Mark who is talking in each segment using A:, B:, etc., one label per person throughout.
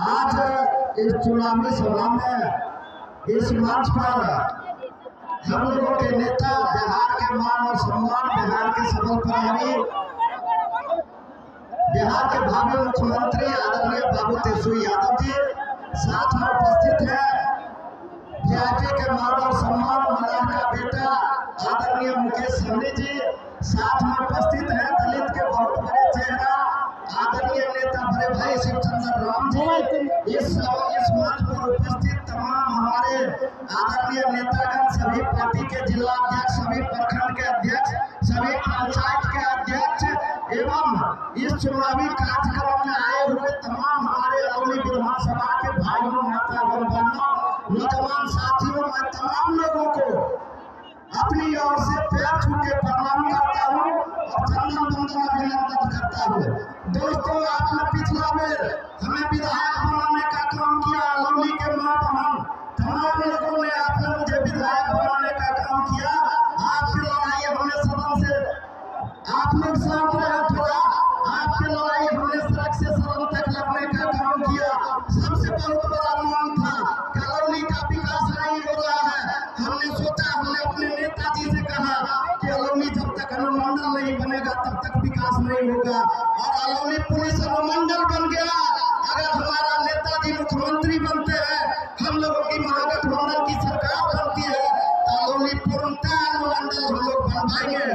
A: आज इस चुनावी सभा में इस मंच पर हम लोगों के नेता, बिहार के मान और सम्मान, बिहार के सबल प्रभारी, बिहार के भावी मुख्यमंत्री आदरणीय बाबू तेजस्वी यादव जी साथ में उपस्थित है। वीआईपी के मान और सम्मान, मलाह का बेटा आदरणीय मुकेश सहनी जी साथ में उपस्थित है। दलित के बहुत बड़े चेहरा आदरणीय नेता बड़े भाई शिवचंद्र राम जी, इस मंच पर उपस्थित तमाम हमारे आदरणीय नेतागण, सभी पार्टी के जिला अध्यक्ष, सभी प्रखंड के अध्यक्ष, सभी पंचायत के अध्यक्ष एवं इस चुनावी कार्यक्रम में आए हुए तमाम हमारे अलौली विधानसभा के भाइयों, माता, बहनों, नौजवान साथियों, मैं तमाम लोगों को अपनी ओर से पैर छू के प्रणाम करता हूँ और चंदन वंदन अभिनंदन करता हूँ। दोस्तों, आपने पिछला बेर हमें विधायक बनाने का काम किया, अलौली के मां बहन तमाम लोगों ने आपने मुझे विधायक बनाने का काम किया। आपकी लड़ाई हमने सदन से, आप लोग साथ रहे थोड़ा, आपकी लड़ाई हमने सड़क से सदन तक लड़ने का काम किया। सबसे बहुत बड़ा मान था कि अलौली का विकास नहीं हो रहा है। हमने सोचा, हमने अपने नेताजी से कहा कि अलौली जब तक अनुमंडल नहीं बनेगा तब तक विकास नहीं होगा, और अलौली पुलिस अनुमंडल बन गया। अगर हमारा नेताजी मुख्यमंत्री बनते हैं, हम लोगों की महागठबंधन की सरकार बनती है, तो अलौली पूर्णतः अनुमंडल हम लोग बनवाएंगे।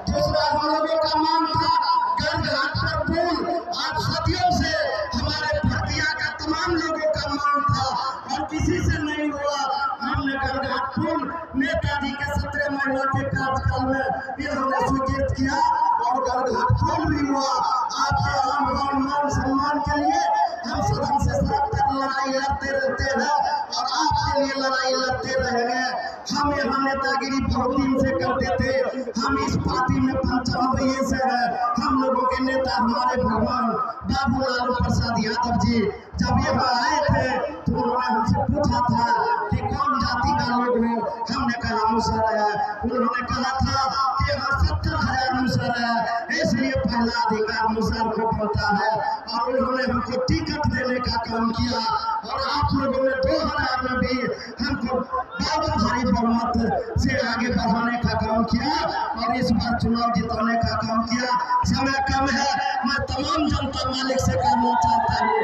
A: दूसरा, हम लोगों का मांग था गर्घाट पर पुल, आज सदियों से हमारे भरतिया का तमाम लोगों का मांग था और किसी से नहीं हुआ। हमने गर्घाट पुल नेताजी के 17 महीनों के कार्यकाल में ये हमने स्वीकृत किया और गर्घाट पुल भी हुआ। आपके आम मान सम्मान के लिए हम सदन से सड़क तक लड़ाई लड़ते रहते हैं और आपके लिए लड़ाई लड़ते रहेंगे। हम यहाँ नेतागिरी बहुत दिन से करते थे, हम इस पार्टी में 95 से है। हम लोगों के नेता हमारे भगवान बाबू लालू प्रसाद यादव जी जब यहाँ आए थे तो उन्होंने हमसे पूछा था कि कौन जाति का लोग हो, हमने कहा मुसर है। उन्होंने कहा था कि यहाँ 70,000 मुसर है, इसलिए पहला अधिकार मुसर को बनता है, और उन्होंने हमको टिकट देने का काम किया। और आप लोगों ने 2000 में भी हमको बहुत भारी बहुमत से आगे बढ़ाने का काम किया और इस बार चुनाव जिताने का काम किया। समय कम है, मैं तमाम जनता मालिक से कहना चाहता हूँ,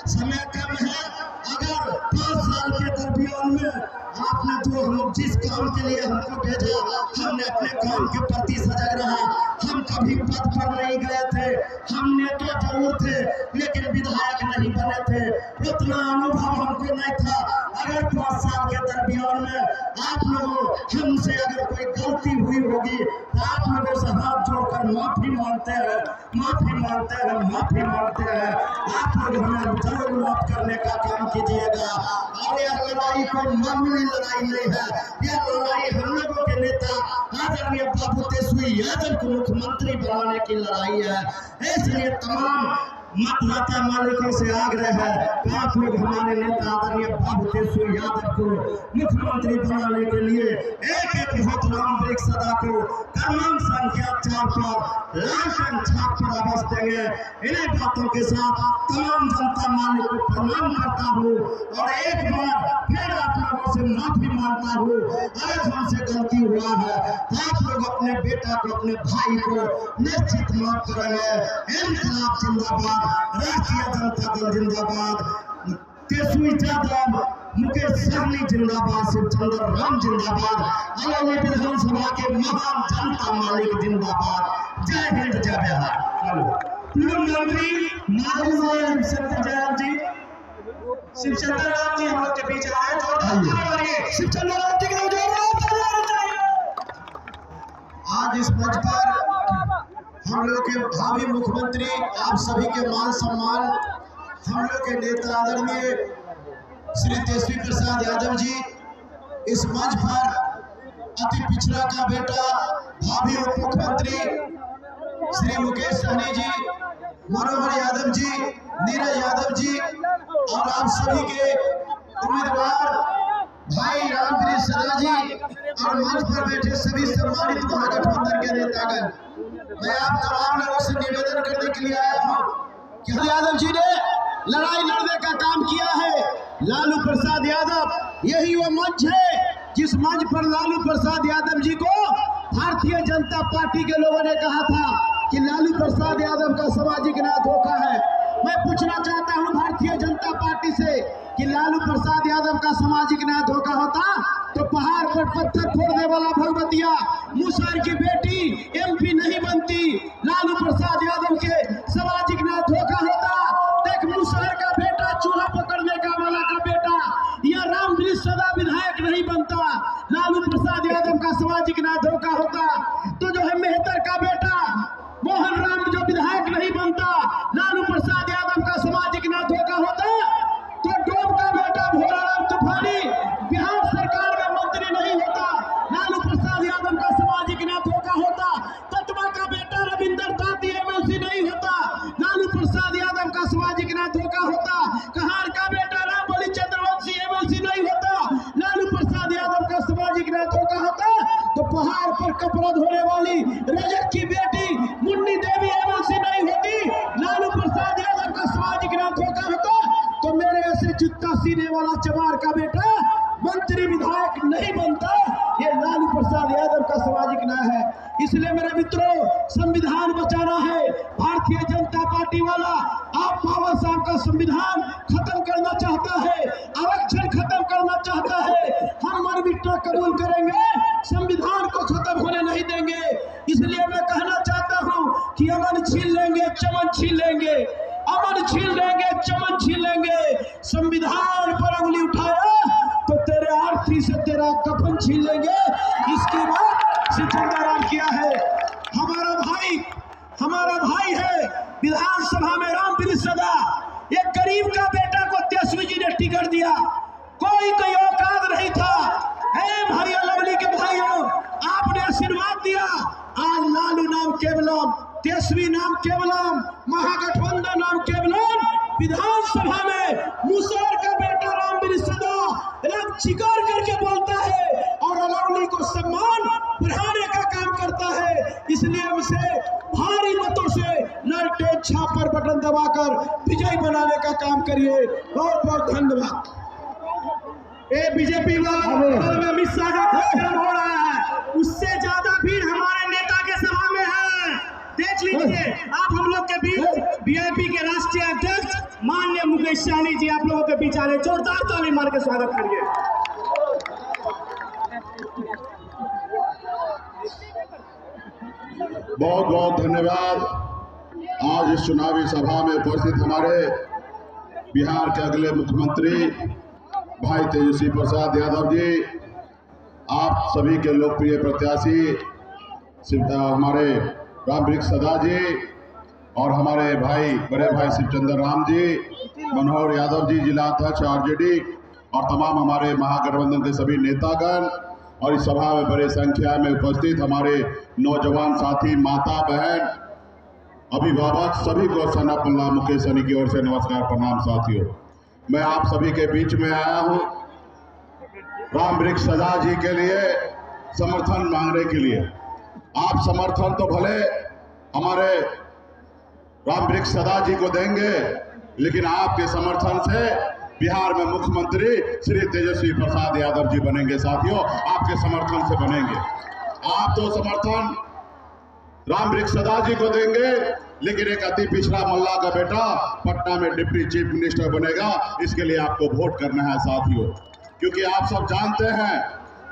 A: समय कम है। अगर 5 साल के दरमियान में आपने जो हम जिस काम के लिए हमको भेजा, हमने अपने काम के प्रति सजग रहा। हम कभी पद पर नहीं गए थे, हम नेता जरूर थे लेकिन विधायक नहीं बने थे, उतना अनुभव हमको नहीं था। अगर 5 साल के दरमियान में आप लोगों हमसे अगर कोई गलती हुई होगी तो आप लोगों से हाथ जोड़कर माफी मांगते हैं, माफी मांगते हैं, माफी मांगते हैं। आप लोग हमें जरूर माफ करने का काम कीजिएगा। और यह लड़ाई कोई मामूली लड़ाई नहीं है, यह लड़ाई हम लोगों के नेता आदरणीय बाबू तेजस्वी यादव को मुख्यमंत्री बनाने की लड़ाई है। इसलिए तमाम मतदाता मालिकों से आग्रह है कि आप लोग हमारे नेता आदरणीय बाबू तेजस्वी यादव को मुख्यमंत्री बनाने के लिए एक एक वोट राम वृक्ष सदा को क्रमांक संख्या 4 पर लालटेन छाप पर अवश्य देंगे। इन्हीं बातों के साथ तमाम जनता मालिक को प्रणाम करता हूँ और एक बार फिर आप लोगों से माफी मांगता हूँ। अगर हमसे गलती हुआ है तो आप लोग अपने बेटा को, अपने भाई को निश्चित माफ करेंगे। इनकलाब जिंदाबाद, राष्ट्रीय जनता दल जिंदाबाद, तेजस्वी यादव, मुकेश सहनी जिंदाबाद, शिवचंद्र राम जिंदाबाद, अलौली विधानसभा के महान जनता मालिक जिंदाबाद। जय हिंद, जय बिहार। पूर्व मंत्री माधव जयराम जी, शिवचंद्र राम जी हम लोग के बीच आए तो शिवचंद्र राम जी आज इस मंच पर हम लोग के भावी मुख्यमंत्री, आप सभी के मान सम्मान, हम लोग के नेता आदरणीय श्री तेजस्वी प्रसाद यादव जी इस मंच पर अति पिछड़ा का बेटा भावी उप मुख्यमंत्री श्री मुकेश सहनी जी, मनोहर यादव जी, नीरज यादव जी और आप सभी के उम्मीदवार भाई रामगिरी सदा जी और मंच पर बैठे सभी सम्मानित महागठबंधन के नेतागण, मैं आप तमाम लोगों से निवेदन करने के लिए आया हूँ कि यादव जी ने लड़ाई लड़ने का काम किया है। लालू प्रसाद यादव, यही वो मंच है जिस मंच पर लालू प्रसाद यादव जी को भारतीय जनता पार्टी के लोगों ने कहा था कि लालू प्रसाद यादव का सामाजिक न्याय धोखा है। मैं पूछना चाहता हूं भारतीय जनता पार्टी से कि लालू प्रसाद यादव का सामाजिक न्याय धोखा होता तो पहाड़ पर पत्थर फोड़ने वाला भगवतिया मुसहर की बेटी एमपी नहीं बनती। लालू प्रसाद यादव के सामाजिक न्याय धोखा होता देख मुसहर का बेटा चूल्हा पकड़ने का वाला का बेटा या रामगिरी सदा विधायक नहीं बनता। लालू प्रसाद यादव का सामाजिक न्याय धोखा होता तो जो है
B: संविधान बचाना है। भारतीय जनता पार्टी वाला आप बाबा साहब का संविधान खत्म करना चाहता है, आरक्षण खत्म करना चाहता है। हम मर मिटना कबूल करेंगे, संविधान को खत्म होने नहीं देंगे। इसलिए मैं कहना चाहता हूं कि अमन छीन लेंगे, चमन छीन लेंगे, अमन छीन लेंगे, चमन छीन लेंगे। संविधान पर उंगली उठाया तो तेरे आरती से तेरा कफन छीन लेंगे। इसकी बात श्री चंद्राराम किया है। हमारा भाई है विधानसभा में रामवीर सदा। एक गरीब का बेटा को तेजस्वी जी ने टिकट दिया, कोई औकात नहीं था। भाई लवली के भाइयों, आपने आशीर्वाद दिया। आज लालू नाम केवलम, तेजस्वी नाम केवलम, महागठबंधन नाम केवलम। विधानसभा में मुसहर का बेटा रामवीर सदा रंग चिकार करके बोलता है और लवली को सम्मान बढ़ाने का काम करता है। इसलिए हमसे भारी मतों से लालटेन छाप पर बटन दबाकर विजय बनाने का काम करिए। बहुत बहुत धन्यवाद। बीजेपी में अमित शाह का कार्यक्रम हो रहा है, उससे ज्यादा भीड़ हमारे नेता के सभा में है। देख लीजिए आप हम लोग के बीच बीजेपी के राष्ट्रीय अध्यक्ष माननीय मुकेश सहनी जी आप लोगों के बीच आ रहे। जोरदार ताली मार के स्वागत करिए।
C: बहुत बहुत धन्यवाद। आज इस चुनावी सभा में उपस्थित हमारे बिहार के अगले मुख्यमंत्री भाई तेजस्वी प्रसाद यादव जी, आप सभी के लोकप्रिय प्रत्याशी हमारे रामवृक्ष सदा जी और हमारे भाई बड़े भाई शिवचंद्राराम जी, मनोहर यादव जी जिला अध्यक्ष आरजेडी और तमाम हमारे महागठबंधन के सभी नेतागण और इस सभा में बड़े संख्या में उपस्थित हमारे नौजवान साथी, माता बहन, अभिभावक, सभी को सनापल्ला मुकेश सहनी की ओर से नमस्कार, प्रणाम। साथियों, मैं आप सभी के बीच में आया हूं रामवृक्ष सदा जी के लिए समर्थन मांगने के लिए। आप समर्थन तो भले हमारे रामवृक्ष सदा जी को देंगे, लेकिन आपके समर्थन से बिहार में मुख्यमंत्री श्री तेजस्वी प्रसाद यादव जी बनेंगे। साथियों, आपके समर्थन से बनेंगे। आप तो समर्थन रामवृक्ष सदा जी को देंगे, लेकिन एक अति पिछड़ा मल्ला का बेटा पटना में डिप्टी चीफ मिनिस्टर बनेगा, इसके लिए आपको वोट करना है साथियों। क्योंकि आप सब जानते हैं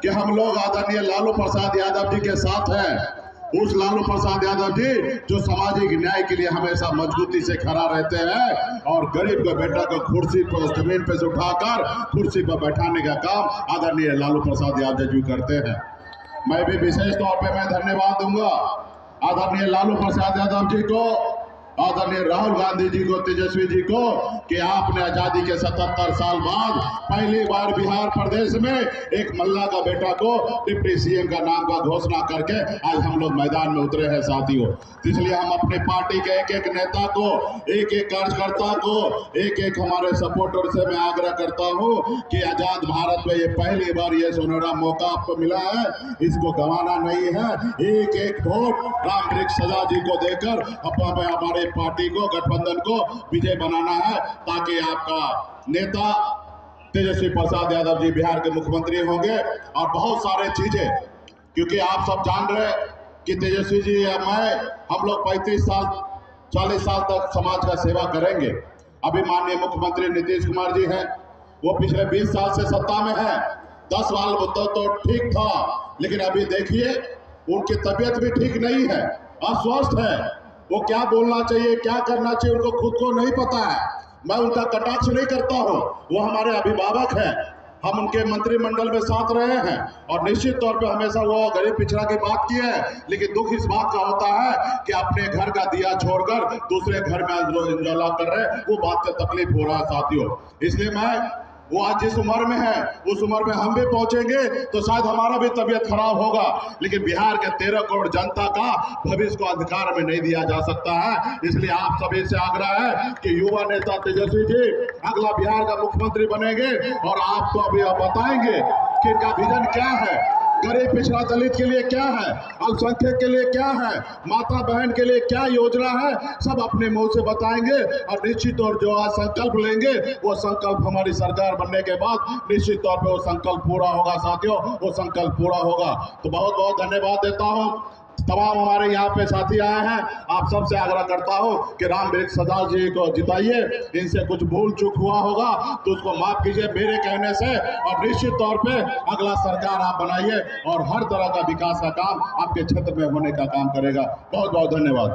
C: कि हम लोग आदरणीय लालू प्रसाद यादव जी के साथ हैं। उस लालू प्रसाद यादव जी जो सामाजिक न्याय के लिए हमेशा मजबूती से खड़ा रहते हैं और गरीब के बेटा को कुर्सी पर, जमीन पे से उठाकर कुर्सी पर बैठाने का काम आदरणीय लालू प्रसाद यादव जी करते हैं। मैं भी विशेष तौर पे मैं धन्यवाद दूंगा आदरणीय लालू प्रसाद यादव जी को, आदरणीय राहुल गांधी जी को, तेजस्वी जी को, कि आपने आजादी के 77 साल बाद पहली बार बिहार प्रदेश में एक मल्ला का बेटा को डिप्टी सीएम का नाम का घोषणा करके आज हम लोग मैदान में उतरे हैं साथियों। इसलिए हम अपने पार्टी के एक एक नेता को, एक एक कार्यकर्ता को, एक एक हमारे सपोर्टर से मैं आग्रह करता हूं कि आजाद भारत में ये पहली बार ये सुनहरा मौका आपको मिला है, इसको गंवाना नहीं है। एक एक वोट रामवृक्ष सदा जी को देकर हमारे पार्टी को, गठबंधन को विजय बनाना है, ताकि आपका नेता तेजस्वी प्रसाद यादव जी बिहार के मुख्यमंत्री होंगे। और बहुत सारे चीजें, क्योंकि आप सब जान रहे कि तेजस्वी जी या मैं, हम लोग 35 साल 40 साल तक समाज का सेवा करेंगे। अभी माननीय मुख्यमंत्री नीतीश कुमार जी हैं, वो पिछले 20 साल से सत्ता में है। 10 साल तो ठीक था, लेकिन अभी देखिए उनकी तबीयत भी ठीक नहीं है, अस्वस्थ है। वो क्या बोलना चाहिए, क्या करना चाहिए, उनको खुद को नहीं पता है। मैं उनका कटाक्ष नहीं करता हूँ, वो हमारे अभिभावक हैं, हम उनके मंत्रिमंडल में साथ रहे हैं और निश्चित तौर पे हमेशा वो गरीब पिछड़ा की बात की है। लेकिन दुख इस बात का होता है कि अपने घर का दिया छोड़कर दूसरे घर में इंजला कर रहे, वो बात से तकलीफ हो रहा है साथियों। इसलिए मैं, वो आज जिस उम्र में है उस उम्र में हम भी पहुंचेंगे तो शायद हमारा भी तबीयत खराब होगा, लेकिन बिहार के 13 करोड़ जनता का भविष्य को अंधकार में नहीं दिया जा सकता है। इसलिए आप सभी से आग्रह है कि युवा नेता तेजस्वी जी अगला बिहार का मुख्यमंत्री बनेंगे और आपको अभी आप बताएंगे कि इनका विजन क्या है, गरीब पिछड़ा दलित के लिए क्या है, अल्पसंख्यक के लिए क्या है, माता बहन के लिए क्या योजना है, सब अपने मुंह से बताएंगे। और निश्चित तौर जो आज संकल्प लेंगे वो संकल्प हमारी सरकार बनने के बाद निश्चित तौर पे वो संकल्प पूरा होगा साथियों, वो संकल्प पूरा होगा। तो बहुत बहुत धन्यवाद देता हूँ। तमाम हमारे यहाँ पे साथी आए हैं, आप सबसे आग्रह करता हूँ कि राम वृक्ष सदा जी को जिताइए। इनसे कुछ भूल चूक हुआ होगा तो उसको माफ कीजिए मेरे कहने से, और निश्चित तौर पे अगला सरकार आप बनाइए और हर तरह का विकास का काम आपके क्षेत्र में होने का काम करेगा। बहुत बहुत धन्यवाद।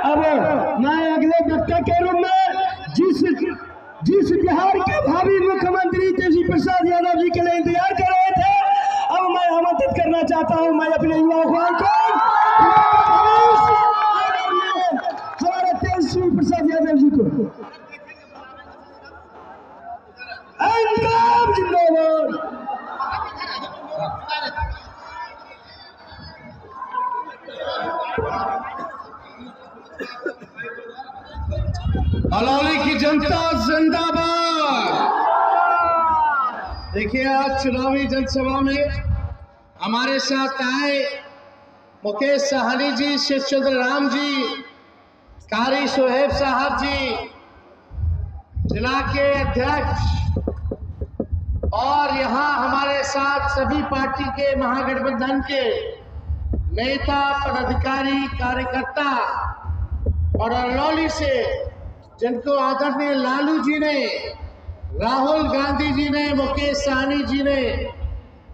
B: अब मैं अगले वक्ता के रूप में जिस बिहार के भावी मुख्यमंत्री तेजी प्रसाद यादव जी के लिए इंतजार कर रहे थे, अब मैं आमंत्रित करना चाहता हूं मैं अपने युवा अखबार को हमारे तेजस्वी प्रसाद यादव जी को। इंकलाब जिंदाबाद।
D: अलौली की जनता जिंदाबाद। देखिए, आज चुनावी जनसभा में हमारे साथ आए मुकेश साहनी जी, शेषचंद्र राम जी, कारी शोहेब साहब जी, जिला के अध्यक्ष, और यहाँ हमारे साथ सभी पार्टी के महागठबंधन के नेता, पदाधिकारी, कार्यकर्ता, और अलौली से जिनको आदरणीय लालू जी ने, राहुल गांधी जी ने, मुकेश सहनी जी ने,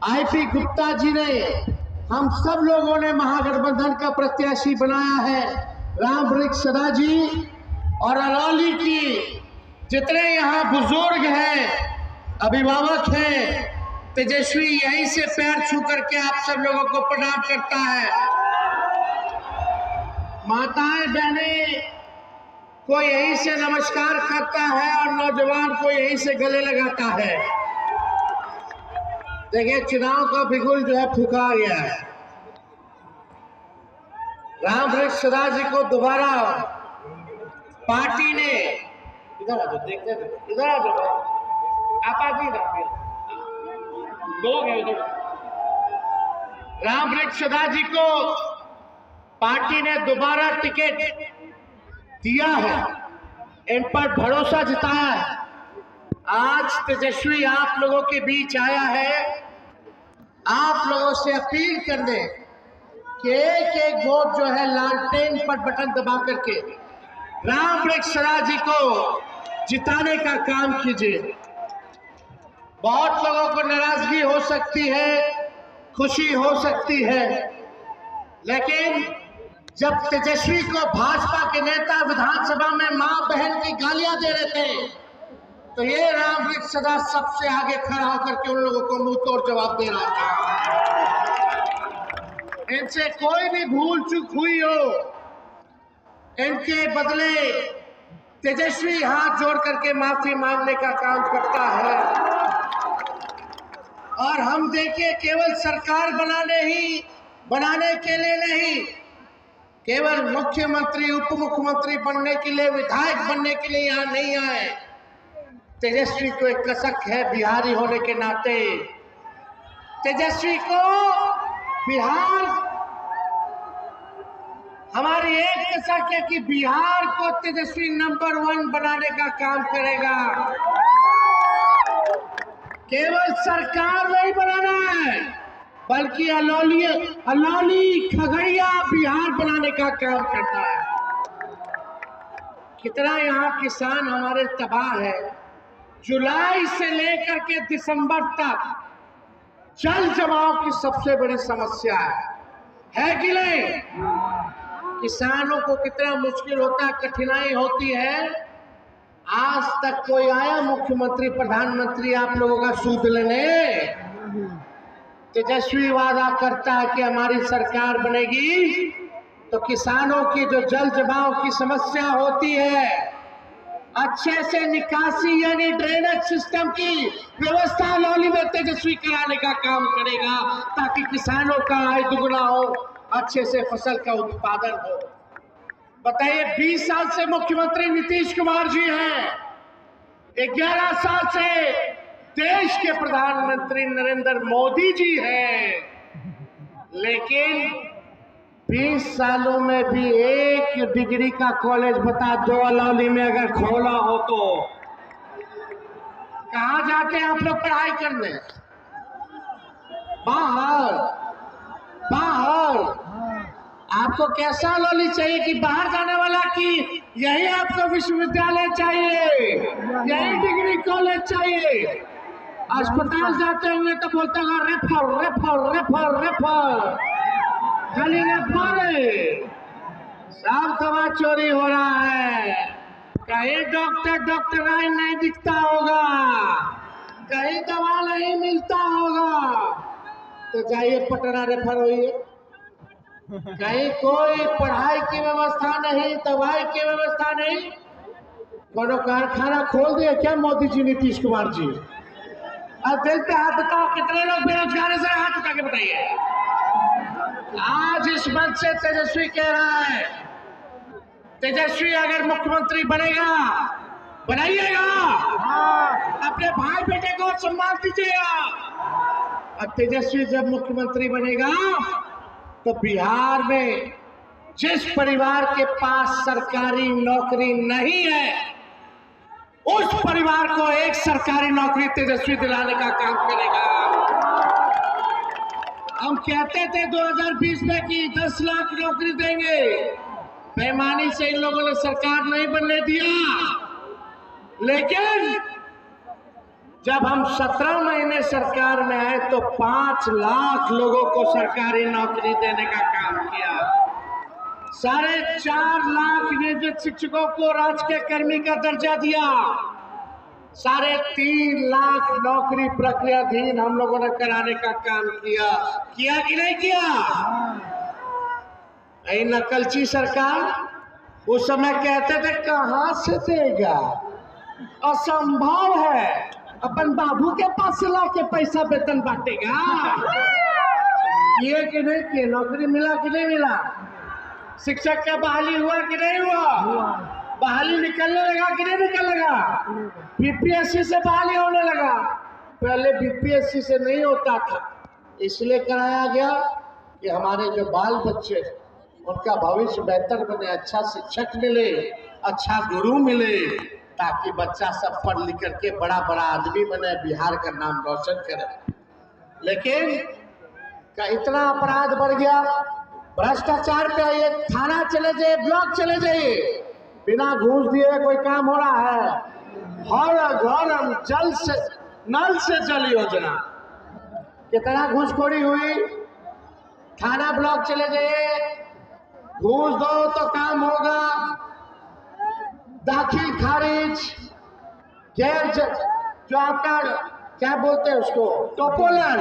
D: आईपी गुप्ता जी ने, हम सब लोगों ने महागठबंधन का प्रत्याशी बनाया है राम वृक्ष सदा जी। और अलौली की जितने यहाँ बुजुर्ग हैं, अभिभावक हैं, तेजस्वी यहीं से पैर छू करके आप सब लोगों को प्रणाम करता है। माताएं बहनें को यहीं से नमस्कार करता है और नौजवान को यहीं से गले लगाता है। देखिए, चुनाव का बिगुल जो है फूका गया है। राम वृक्ष सदा जी को दोबारा पार्टी ने, इधर आ जाओ, देखते इधर आ जाओ, आप आगे लोग हैं उधर। राम वृक्ष सदा जी को पार्टी ने दोबारा टिकट दिया है, इन पर भरोसा जताया है। आज तेजस्वी आप लोगों के बीच आया है आप लोगों से अपील करने कि एक एक वोट जो है लालटेन पर बटन दबा करके राम वृक्ष सदा जी को जिताने का काम कीजिए। बहुत लोगों को नाराजगी हो सकती है, खुशी हो सकती है, लेकिन जब तेजस्वी को भाजपा के नेता विधानसभा में मां बहन की गालियां दे रहे थे, तो ये राम वृक्ष सदा सबसे आगे खड़ा होकर के उन लोगों को मुंह तोड़ जवाब दे रहा था। इनसे कोई भी भूल चूक हुई हो, इनके बदले तेजस्वी हाथ जोड़ करके माफी मांगने का काम करता है। और हम देखिए, केवल सरकार बनाने के लिए नहीं, केवल मुख्यमंत्री, उप मुख्यमंत्री बनने के लिए, विधायक बनने के लिए यहाँ नहीं आए। तेजस्वी को एक कसक है बिहारी होने के नाते। तेजस्वी को बिहार, हमारी एक कसक है कि बिहार को तेजस्वी नंबर 1 बनाने का काम करेगा। केवल सरकार नहीं बनाना है, बल्कि अलौली खगड़िया बिहार बनाने का काम करता है। कितना यहाँ किसान हमारे तबाह है। जुलाई से लेकर के दिसंबर तक जल जमाव की सबसे बड़ी समस्या है कि नहीं? किसानों को कितना मुश्किल होता है, कठिनाई होती है। आज तक कोई आया मुख्यमंत्री, प्रधानमंत्री आप लोगों का सूद लेने? तेजस्वी वादा करता है कि हमारी सरकार बनेगी तो किसानों की जो जल जमाव की समस्या होती है, अच्छे से निकासी यानी ड्रेनेज सिस्टम की व्यवस्था अलौली में तेजस्वी कराने का काम करेगा, ताकि किसानों का आय दुगना हो, अच्छे से फसल का उत्पादन हो। बताइए, 20 साल से मुख्यमंत्री नीतीश कुमार जी हैं, 11 साल से देश के प्रधानमंत्री नरेंद्र मोदी जी हैं, लेकिन 20 सालों में भी एक डिग्री का कॉलेज बता दो अलौली में अगर खोला हो तो कहाँ जाते हैं आप लोग पढ़ाई करने? बाहर। बाहर आपको कैसा लॉली चाहिए कि बाहर जाने वाला, कि यही आपको विश्वविद्यालय चाहिए, यही डिग्री कॉलेज चाहिए? अस्पताल जाते होंगे तो बोलते होगा रेफर रेफर रेफर रेफर, खाली रेफर है। सब दवा चोरी हो रहा है। कहीं डॉक्टर नहीं दिखता होगा, कहीं दवा नहीं मिलता होगा, तो जाइए पटना रेफर होइए। कहीं कोई पढ़ाई की व्यवस्था नहीं, दवाई की व्यवस्था नहीं। कोनो कारखाना खोल दिए क्या मोदी जी, नीतीश कुमार जी? और दिल पे हाथ उठाओ, कितने लोग बेरोजगार है? जरा हाथ उठा के बताइए। आज इस मंच से तेजस्वी कह रहा है, तेजस्वी अगर मुख्यमंत्री बनेगा, बनाइएगा, अपने भाई बेटे को सम्मान दीजिएगा। और तेजस्वी जब मुख्यमंत्री बनेगा तो बिहार में जिस परिवार के पास सरकारी नौकरी नहीं है, उस परिवार को एक सरकारी नौकरी तेजस्वी दिलाने का काम करेगा। हम कहते थे 2020 में कि 10 लाख नौकरी देंगे, बेईमानी से इन लोगों ने सरकार नहीं बनने दिया। लेकिन जब हम 17 महीने सरकार में आए तो 5 लाख लोगों को सरकारी नौकरी देने का काम किया। 4.5 लाख नियोजित शिक्षकों को राजकीय कर्मी का दर्जा दिया। 3.5 लाख नौकरी प्रक्रियाधीन हम लोगों ने कराने का काम किया। किया कि नहीं किया? यही नकलची सरकार उस समय कहते थे कहां से देगा, असंभव है, अपन बाबू के पास से लाके पैसा वेतन बांटेगा। ये कि नहीं किए? नौकरी मिला कि नहीं मिला? शिक्षक का बहाली हुआ कि नहीं हुआ? बहाली निकलने लगा कि नहीं निकलेगा? बीपीएससी से बहाली होने लगा। पहले बीपीएससी से नहीं होता था, इसलिए कराया गया कि हमारे जो बाल बच्चे उनका भविष्य बेहतर बने, अच्छा शिक्षक मिले, अच्छा गुरु मिले, ताकि बच्चा सब पढ़ लिख करके बड़ा बड़ा आदमी बने, बिहार का नाम रोशन करे। लेकिन इतना अपराध बढ़ गया, भ्रष्टाचार पे आइए, थाना चले जाइए, ब्लॉक चले जाइए, बिना घूस दिए कोई काम हो रहा है। हर घर जल से नल से जल योजना, कितना घूसखोरी हुई। थाना ब्लॉक चले जाइए, घूस दो तो काम होगा। दाखिल खारिज, गैर जो आपका क्या बोलते हैं उसको, टोपोलन,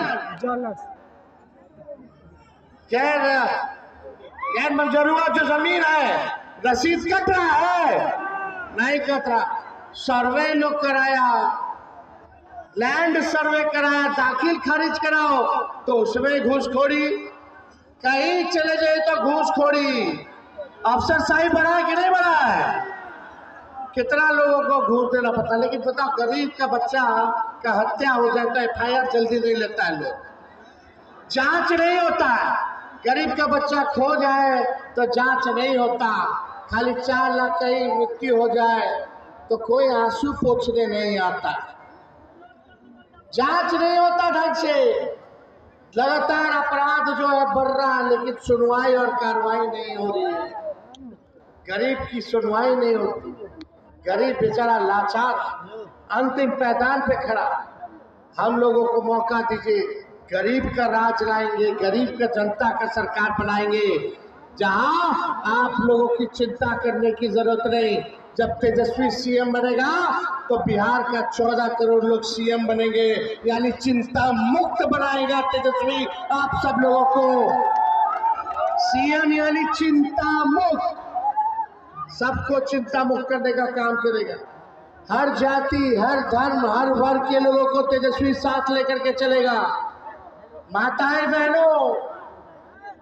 D: गैर मंजूर हुआ जो जमीन है, रसीद कट रहा है, नहीं कट रहा। सर्वे लोग कराया, लैंड सर्वे कराया, दाखिल खारिज कराओ तो उसमें घूसखोरी। कहीं चले जाए तो घूसखोरी। अफसरशाही बढ़ा है कि नहीं बढ़ा है? कितना लोगों को घूस देना पड़ता। लेकिन बताओ, गरीब का बच्चा का हत्या हो जाता है, एफआईआर जल्दी नहीं लेता है, लोग जांच नहीं होता है। गरीब का बच्चा खो जाए तो जांच नहीं होता, खाली 4 लाख का ही मृत्यु हो जाए तो कोई आंसू पोंछने नहीं आता, जांच नहीं होता ढंग से। लगातार अपराध जो है बढ़ रहा है, लेकिन सुनवाई और कार्रवाई नहीं हो रही है। गरीब की सुनवाई नहीं होती, गरीब बेचारा लाचार अंतिम पैदान पे खड़ा। हम लोगों को मौका दीजिए, गरीब का राज लाएंगे, गरीब का जनता का सरकार बनाएंगे, जहां आप लोगों की चिंता करने की जरूरत नहीं। जब तेजस्वी सीएम बनेगा तो बिहार का 14 करोड़ लोग सीएम बनेंगे, यानी चिंता मुक्त बनाएगा तेजस्वी आप सब लोगों को। सीएम यानी चिंता मुक्त, सबको चिंता मुक्त करने का काम करेगा। हर जाति, हर धर्म, हर वर्ग के लोगों को तेजस्वी साथ लेकर के चलेगा। माताएं बहनों,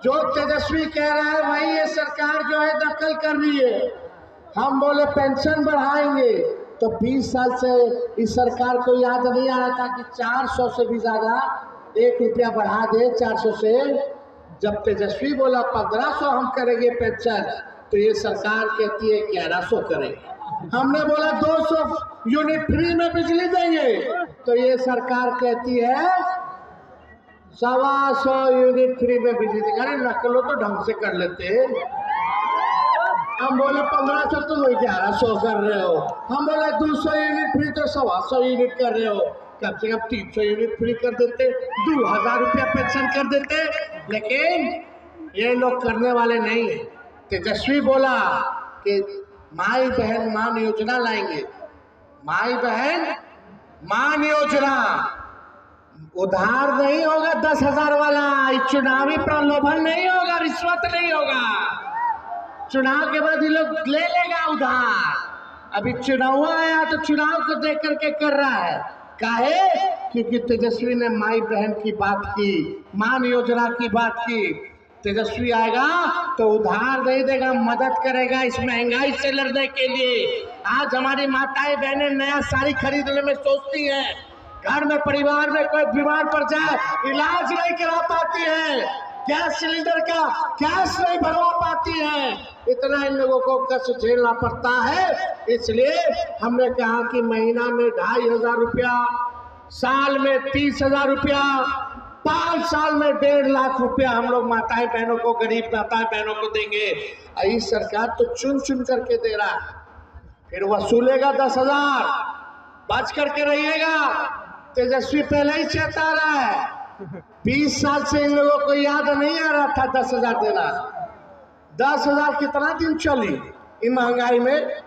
D: जो तेजस्वी कह रहा है वही ये सरकार जो है दखल कर रही है। हम बोले पेंशन बढ़ाएंगे तो 20 साल से इस सरकार को याद नहीं आ रहा था कि 400 से भी ज्यादा 1 रुपया बढ़ा दे 400 से। जब तेजस्वी बोला 1500 हम करेंगे पेंशन, तो ये सरकार कहती है 1100 करेंगे। हमने बोला 200 यूनिट फ्री में बिजली देंगे, तो ये सरकार कहती है 125 यूनिट फ्री में बिजली देंगे। अरे नकलो तो ढंग से कर लेते। हम बोले 1500 तुम 1100 कर रहे हो, हम बोले 200 यूनिट फ्री तो 125 यूनिट कर रहे हो, कम से कम 300 यूनिट फ्री कर देते, 2000 रुपया पेंशन कर देते। लेकिन ये लोग करने वाले नहीं है। तेजस्वी बोला कि माई बहन मान योजना लाएंगे। माई बहन मान योजना उधार नहीं होगा, 10,000 वाला, चुनावी प्रलोभन नहीं होगा, रिश्वत नहीं होगा। चुनाव के बाद ये लोग ले लेगा उधार। अभी चुनाव आया तो चुनाव को देख करके कर रहा है। काहे? क्योंकि तेजस्वी ने माई बहन की बात की, मान योजना की बात की। तेजस्वी आएगा तो उधार नहीं देगा, मदद करेगा इस महंगाई से लड़ने के लिए। आज हमारी माताएं बहनें नया साड़ी खरीदने में सोचती हैं, घर में परिवार में कोई बीमार पड़ जाए इलाज नहीं करा पाती है, गैस सिलेंडर का गैस नहीं भरवा पाती है, इतना इन लोगों को कष्ट झेलना पड़ता है। इसलिए हमने कहा कि महीना में 2500 रुपया, साल में 30,000 रुपया, 5 साल में 1.5 लाख रुपया हम लोग माताएं बहनों को, गरीब माताएं बहनों को देंगे। यही सरकार तो चुन चुन करके दे रहा है, फिर वसूलेगा 10,000, बच करके रहिएगा। तेजस्वी पहले ही चेता रहा है, 20 साल से इन लोगों को याद नहीं आ रहा था 10,000 देना। 10,000 कितना दिन चली इन महंगाई में?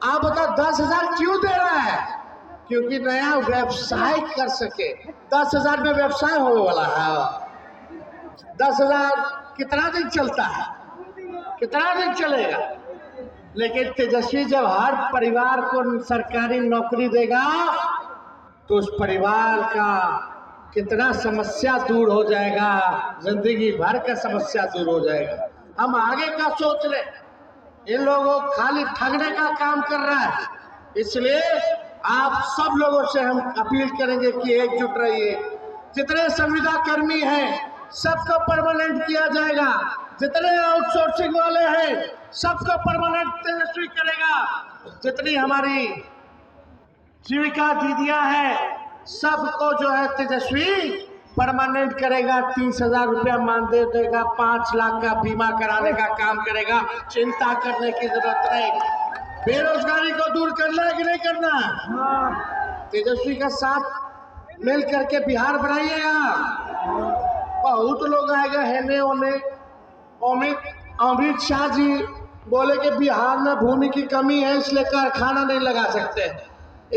D: आप बताओ 10,000 क्यों दे रहा है? क्योंकि नया व्यवसाय कर सके। 10,000 में व्यवसाय होने वाला है। 10,000 कितना दिन चलता है? कितना दिन चलेगा? लेकिन तेजस्वी जब हर परिवार को सरकारी नौकरी देगा तो उस परिवार का कितना समस्या दूर हो जाएगा, जिंदगी भर का समस्या दूर हो जाएगा। हम आगे का सोच रहे, इन लोगों को खाली ठगने का काम कर रहा है। इसलिए आप सब लोगों से हम अपील करेंगे कि एकजुट रहिए। जितने संविदा कर्मी हैं सबको परमानेंट किया जाएगा, जितने आउटसोर्सिंग वाले हैं सबको परमानेंट तेजस्वी करेगा। जितनी हमारी जीविका दीदियां हैं सबको जो है तेजस्वी परमानेंट करेगा। 30,000 रुपया मानदेय देगा, 5 लाख का बीमा कराने का काम करेगा। चिंता करने की जरूरत नहीं। बेरोजगारी को दूर करना है कि नहीं करना? तेजस्वी का साथ मिल करके बिहार बनाइएगा। बहुत लोग आएगा हेने होने। अमित शाह जी बोले कि बिहार में भूमि की कमी है इसलिए कारखाना नहीं लगा सकते।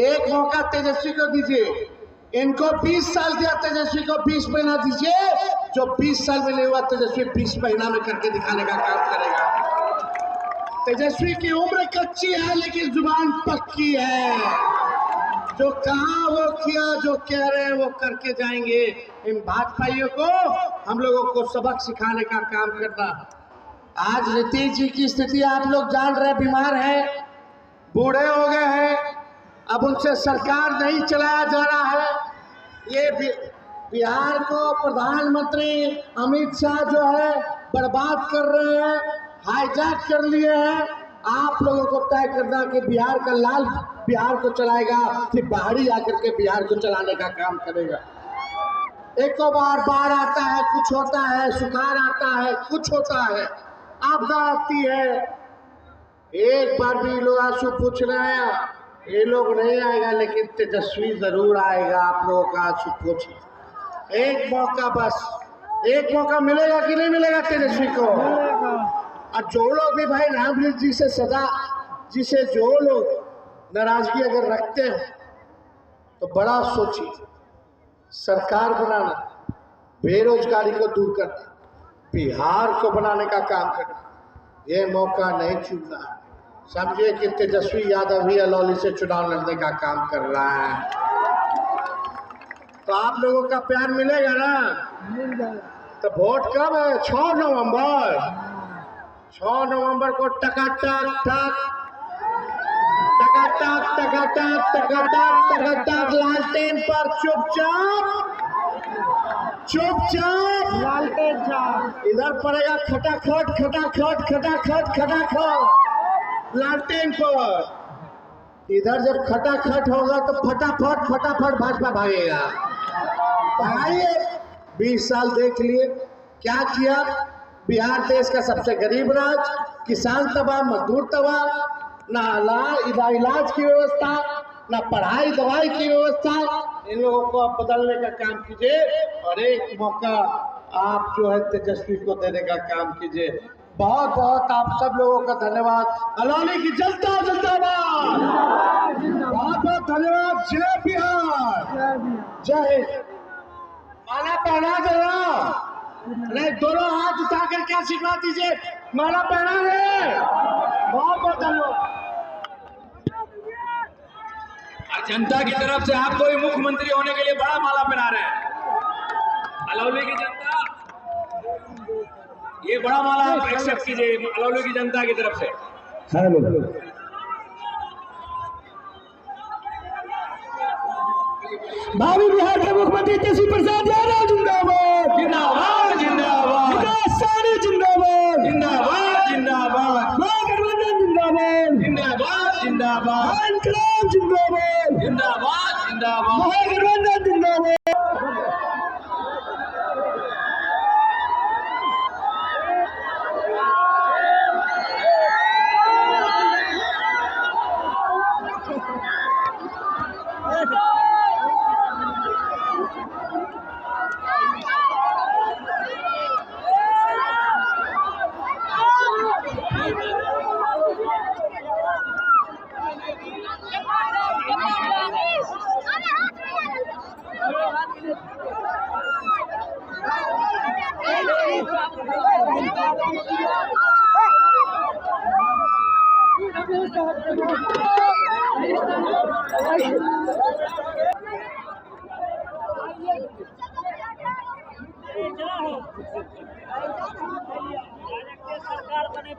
D: एक मौका तेजस्वी को दीजिए। इनको 20 साल दिया, तेजस्वी को 20 महीना दीजिए। जो 20 साल में नहीं हुआ तेजस्वी 20 महीना में करके दिखाने का काम करेगा। तेजस्वी की उम्र कच्ची है लेकिन जुबान पक्की है। जो कहा वो किया, जो कह रहे हैं वो करके जाएंगे। इन भाजपाइयों को हम लोगों को सबक सिखाने का काम करना। आज नीतीश जी की स्थिति आप लोग जान रहे, बीमार हैं, बूढ़े हो गए हैं, अब उनसे सरकार नहीं चलाया जा रहा है। ये बिहार को प्रधानमंत्री अमित शाह जो है बर्बाद कर रहे हैं, हाईजैक कर लिए हैं। आप लोगों को तय करना कि बिहार का लाल बिहार को चलाएगा फिर बाहरी आकर के बिहार को चलाने का काम करेगा। एक बार बाढ़ आता है, कुछ होता है, सुखाड़ आता है, कुछ होता है, आपदा आती है। एक बार भी लोग आंसू पूछ रहे हैं, ये लोग नहीं आएगा लेकिन तेजस्वी जरूर आएगा। आप लोगों का आंसू पूछ, एक मौका, बस एक मौका मिलेगा कि नहीं मिलेगा तेजस्वी को? और जो लोग भी भाई रामवीर जी से सदा जी से जो लोग नाराजगी अगर रखते हैं तो बड़ा सोचिए। सरकार बनाना, बेरोजगारी को दूर करना, बिहार को बनाने का काम करना, ये मौका नहीं चूकना है। समझिए कि तेजस्वी यादव ही अलौली से चुनाव लड़ने का काम कर रहा है। तो आप लोगों का प्यार मिलेगा ना? तो वोट कब है? 6 नवंबर। 6 नवंबर को टकाटक टक टकाटक टकाटक टकाटक टकाटक लालटेन पर चुपचाप चुपचाप लालटेन इधर पड़ेगा खटाखट खटाखट खटाखट खटाखट लालटेन पर। इधर जब खटाखट होगा तो फटाफट भाजपा भागेगा। भाई 20 साल देख लिए क्या किया। बिहार देश का सबसे गरीब राज्य, किसान तबाह, मजदूर तबाह, ना इलाज की व्यवस्था, ना पढ़ाई दवाई की व्यवस्था। इन लोगों को आप बदलने का काम कीजिए और एक मौका आप जो है तेजस्वी को देने का काम कीजिए। बहुत बहुत आप सब लोगों का धन्यवाद। अलौली की जनता जिंदाबाद, बहुत बहुत धन्यवाद। जय बिहार, जय हिंद। माला पहना देना, नहीं दोनों हाथ उठा कर क्या आशीर्वाद दीजिए। माला पहना दे, बहुत बहुत धन्यवाद।
B: जनता की तरफ से आपको भी मुख्यमंत्री होने के लिए बड़ा माला पहना रहे हैं। अलौली की जनता, ये बड़ा माला आप एक्सेप्ट कीजिए अलौली की जनता की तरफ से।
A: भावी बिहार के मुख्यमंत्री तेजस्वी प्रसाद यादव जिंदाबाद,
B: जिंदाबाद जिंदाबाद,
A: विकास सानी जिंदाबाद,
B: जिंदाबाद जिंदाबाद,
A: महागठबंधन जिंदाबाद,
B: जिंदाबाद जिंदाबाद,
A: इनकलाब जिंदाबाद,
B: जिंदाबाद जिंदाबाद।
A: महागठबंधन जिंदाबाद।
E: सरकार बने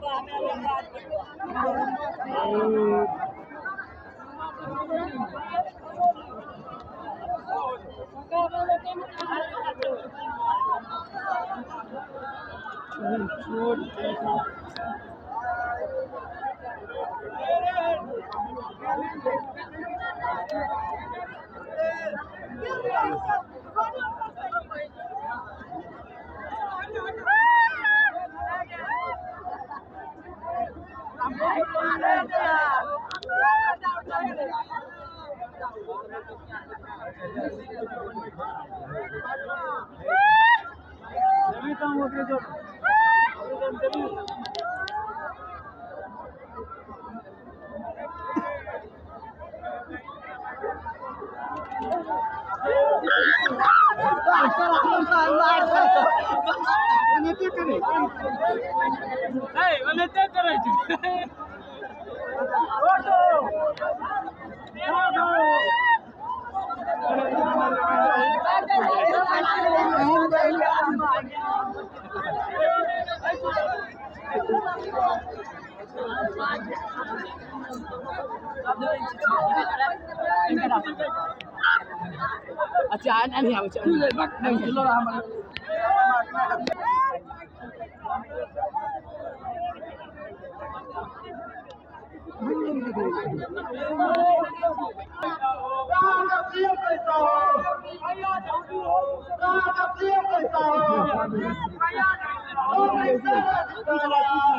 E: अच्छा नहीं आवे
A: Thank you.